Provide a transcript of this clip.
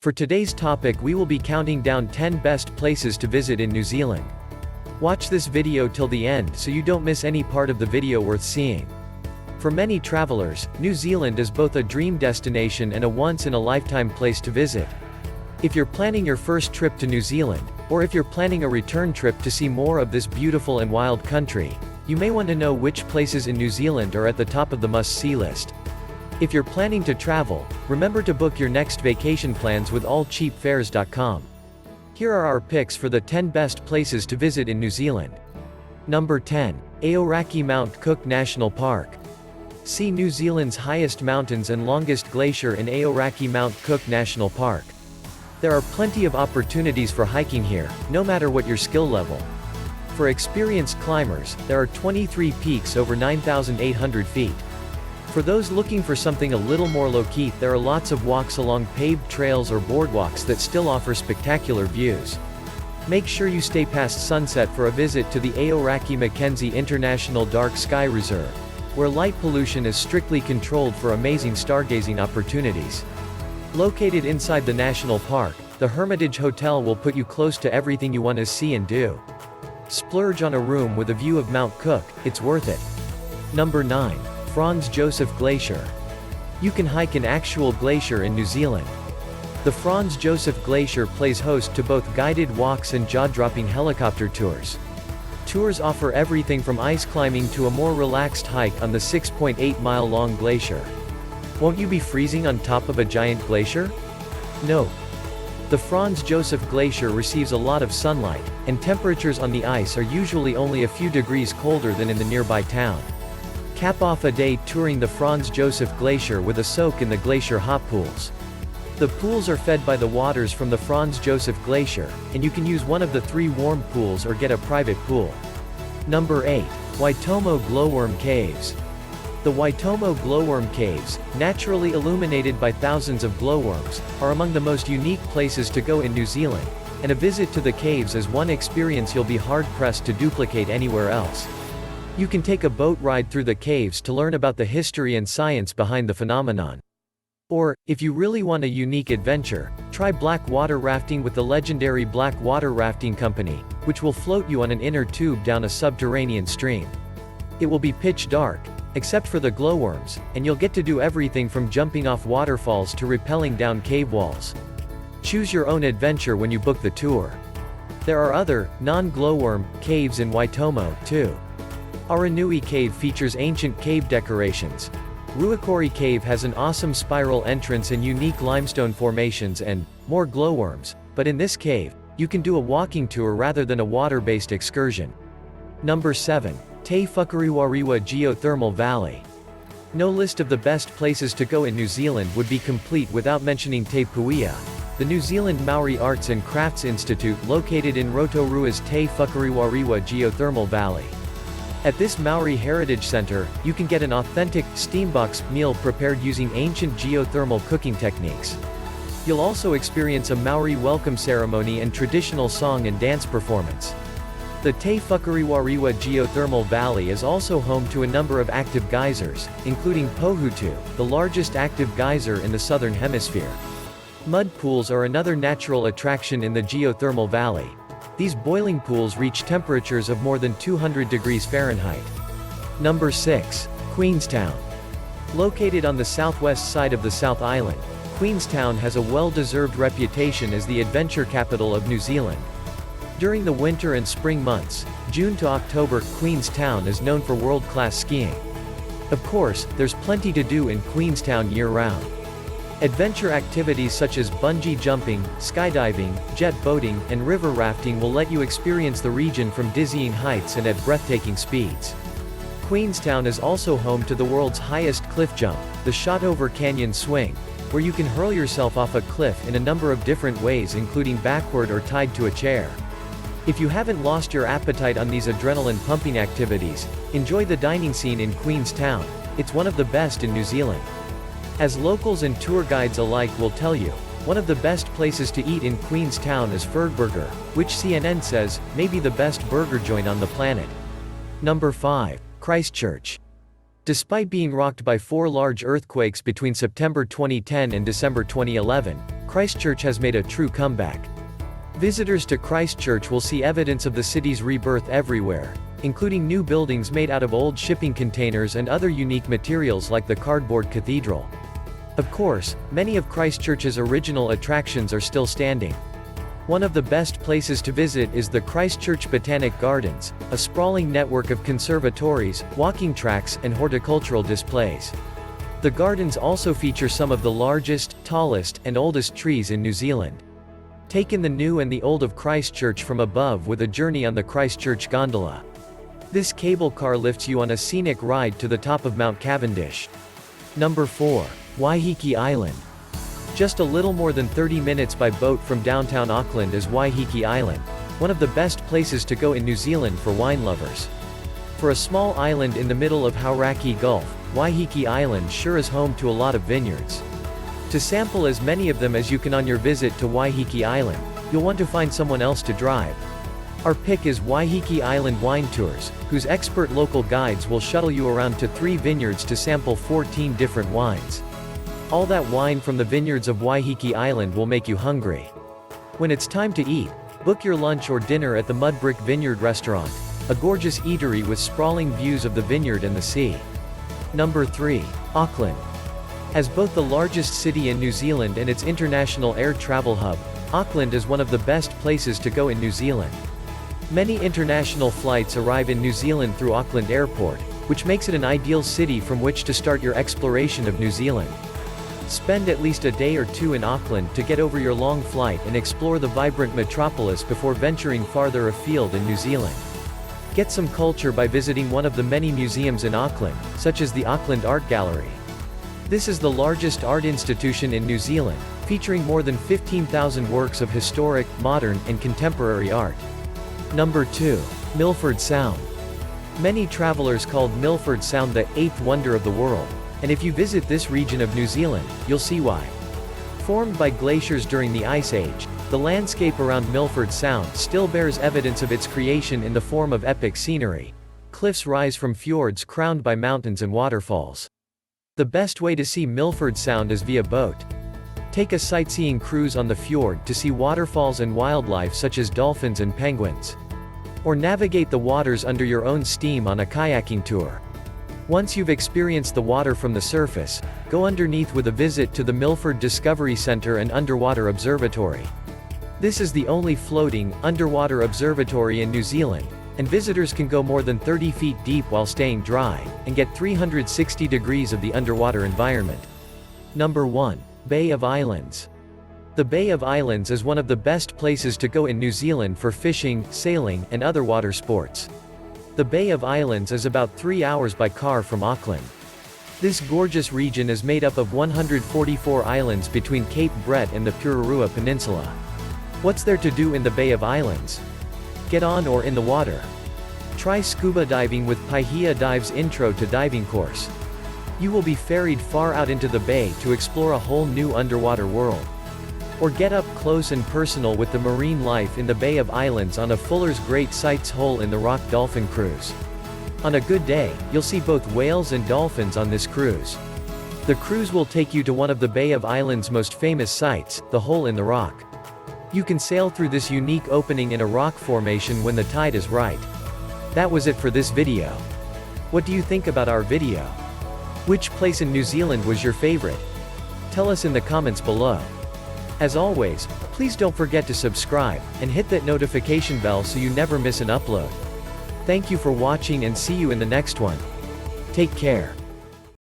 For today's topic, we will be counting down 10 best places to visit in New Zealand. Watch this video till the end so you don't miss any part of the video worth seeing. For many travelers, New Zealand is both a dream destination and a once-in-a-lifetime place to visit. If you're planning your first trip to New Zealand, or if you're planning a return trip to see more of this beautiful and wild country, you may want to know which places in New Zealand are at the top of the must-see list. If you're planning to travel, remember to book your next vacation plans with allcheapfares.com. Here are our picks for the 10 best places to visit in New Zealand. Number 10. Aoraki Mount Cook National Park. See New Zealand's highest mountains and longest glacier in Aoraki Mount Cook National Park. There are plenty of opportunities for hiking here, no matter what your skill level. For experienced climbers, there are 23 peaks over 9,800 feet. For those looking for something a little more low-key, there are lots of walks along paved trails or boardwalks that still offer spectacular views. Make sure you stay past sunset for a visit to the Aoraki Mackenzie International Dark Sky Reserve, where light pollution is strictly controlled for amazing stargazing opportunities. Located inside the national park, the Hermitage Hotel will put you close to everything you want to see and do. Splurge on a room with a view of Mount Cook, it's worth it. Number 9. Franz Josef Glacier. You can hike an actual glacier in New Zealand. The Franz Josef Glacier plays host to both guided walks and jaw-dropping helicopter tours. Tours offer everything from ice climbing to a more relaxed hike on the 6.8-mile-long glacier. Won't you be freezing on top of a giant glacier? No. The Franz Josef Glacier receives a lot of sunlight, and temperatures on the ice are usually only a few degrees colder than in the nearby town. Cap off a day touring the Franz Josef Glacier with a soak in the glacier hot pools. The pools are fed by the waters from the Franz Josef Glacier, and you can use one of the 3 warm pools or get a private pool. Number 8. Waitomo Glowworm Caves. The Waitomo Glowworm Caves, naturally illuminated by thousands of glowworms, are among the most unique places to go in New Zealand, and a visit to the caves is one experience you'll be hard-pressed to duplicate anywhere else. You can take a boat ride through the caves to learn about the history and science behind the phenomenon. Or, if you really want a unique adventure, try black water rafting with the legendary Black Water Rafting Company, which will float you on an inner tube down a subterranean stream. It will be pitch dark, except for the glowworms, and you'll get to do everything from jumping off waterfalls to rappelling down cave walls. Choose your own adventure when you book the tour. There are other, non-glowworm, caves in Waitomo, too. Aranui Cave features ancient cave decorations. Ruakori Cave has an awesome spiral entrance and unique limestone formations and more glowworms, but in this cave, you can do a walking tour rather than a water-based excursion. Number 7. Te Whakarewarewa Geothermal Valley. No list of the best places to go in New Zealand would be complete without mentioning Te Puia, the New Zealand Maori Arts and Crafts Institute located in Rotorua's Te Whakarewarewa Geothermal Valley. At this Maori Heritage Center, you can get an authentic, steambox meal prepared using ancient geothermal cooking techniques. You'll also experience a Maori welcome ceremony and traditional song and dance performance. The Te Whakarewarewa Geothermal Valley is also home to a number of active geysers, including Pohutu, the largest active geyser in the southern hemisphere. Mud pools are another natural attraction in the geothermal valley. These boiling pools reach temperatures of more than 200 degrees Fahrenheit. Number 6. Queenstown. Located on the southwest side of the South Island, Queenstown has a well-deserved reputation as the adventure capital of New Zealand. During the winter and spring months, June to October, Queenstown is known for world-class skiing. Of course, there's plenty to do in Queenstown year-round. Adventure activities such as bungee jumping, skydiving, jet boating, and river rafting will let you experience the region from dizzying heights and at breathtaking speeds. Queenstown is also home to the world's highest cliff jump, the Shotover Canyon Swing, where you can hurl yourself off a cliff in a number of different ways, including backward or tied to a chair. If you haven't lost your appetite on these adrenaline-pumping activities, enjoy the dining scene in Queenstown. It's one of the best in New Zealand. As locals and tour guides alike will tell you, one of the best places to eat in Queenstown is Fergburger, which CNN says may be the best burger joint on the planet. Number 5. Christchurch. Despite being rocked by 4 large earthquakes between September 2010 and December 2011, Christchurch has made a true comeback. Visitors to Christchurch will see evidence of the city's rebirth everywhere, including new buildings made out of old shipping containers and other unique materials like the cardboard cathedral. Of course, many of Christchurch's original attractions are still standing. One of the best places to visit is the Christchurch Botanic Gardens, a sprawling network of conservatories, walking tracks, and horticultural displays. The gardens also feature some of the largest, tallest, and oldest trees in New Zealand. Take in the new and the old of Christchurch from above with a journey on the Christchurch Gondola. This cable car lifts you on a scenic ride to the top of Mount Cavendish. Number 4. Waiheke Island. Just a little more than 30 minutes by boat from downtown Auckland is Waiheke Island, one of the best places to go in New Zealand for wine lovers. For a small island in the middle of Hauraki Gulf, Waiheke Island sure is home to a lot of vineyards. To sample as many of them as you can on your visit to Waiheke Island, you'll want to find someone else to drive. Our pick is Waiheke Island Wine Tours, whose expert local guides will shuttle you around to 3 vineyards to sample 14 different wines. All that wine from the vineyards of Waiheke Island will make you hungry. When it's time to eat, book your lunch or dinner at the Mudbrick Vineyard Restaurant, a gorgeous eatery with sprawling views of the vineyard and the sea. Number 3. Auckland. As both the largest city in New Zealand and its international air travel hub, Auckland is one of the best places to go in New Zealand. Many international flights arrive in New Zealand through Auckland Airport, which makes it an ideal city from which to start your exploration of New Zealand. Spend at least a day or 2 in Auckland to get over your long flight and explore the vibrant metropolis before venturing farther afield in New Zealand. Get some culture by visiting one of the many museums in Auckland, such as the Auckland Art Gallery. This is the largest art institution in New Zealand, featuring more than 15,000 works of historic, modern, and contemporary art. Number 2. Milford Sound. Many travelers called Milford Sound the 8th wonder of the world, and if you visit this region of New Zealand, you'll see why. Formed by glaciers during the Ice Age, the landscape around Milford Sound still bears evidence of its creation in the form of epic scenery. Cliffs rise from fjords crowned by mountains and waterfalls. The best way to see Milford Sound is via boat. Take a sightseeing cruise on the fjord to see waterfalls and wildlife such as dolphins and penguins. Or navigate the waters under your own steam on a kayaking tour. Once you've experienced the water from the surface, go underneath with a visit to the Milford Discovery Centre and Underwater Observatory. This is the only floating, underwater observatory in New Zealand, and visitors can go more than 30 feet deep while staying dry, and get 360 degrees of the underwater environment. Number 1. Bay of Islands. The Bay of Islands is one of the best places to go in New Zealand for fishing, sailing, and other water sports. The Bay of Islands is about 3 hours by car from Auckland. This gorgeous region is made up of 144 islands between Cape Brett and the Pururua Peninsula. What's there to do in the Bay of Islands? Get on or in the water. Try scuba diving with Paihia Dive's Intro to Diving course. You will be ferried far out into the bay to explore a whole new underwater world. Or get up close and personal with the marine life in the Bay of Islands on a Fuller's Great Sights Hole in the Rock Dolphin Cruise. On a good day, you'll see both whales and dolphins on this cruise. The cruise will take you to one of the Bay of Islands' most famous sites, the Hole in the Rock. You can sail through this unique opening in a rock formation when the tide is right. That was it for this video. What do you think about our video? Which place in New Zealand was your favorite? Tell us in the comments below. As always, please don't forget to subscribe, and hit that notification bell so you never miss an upload. Thank you for watching and see you in the next one. Take care.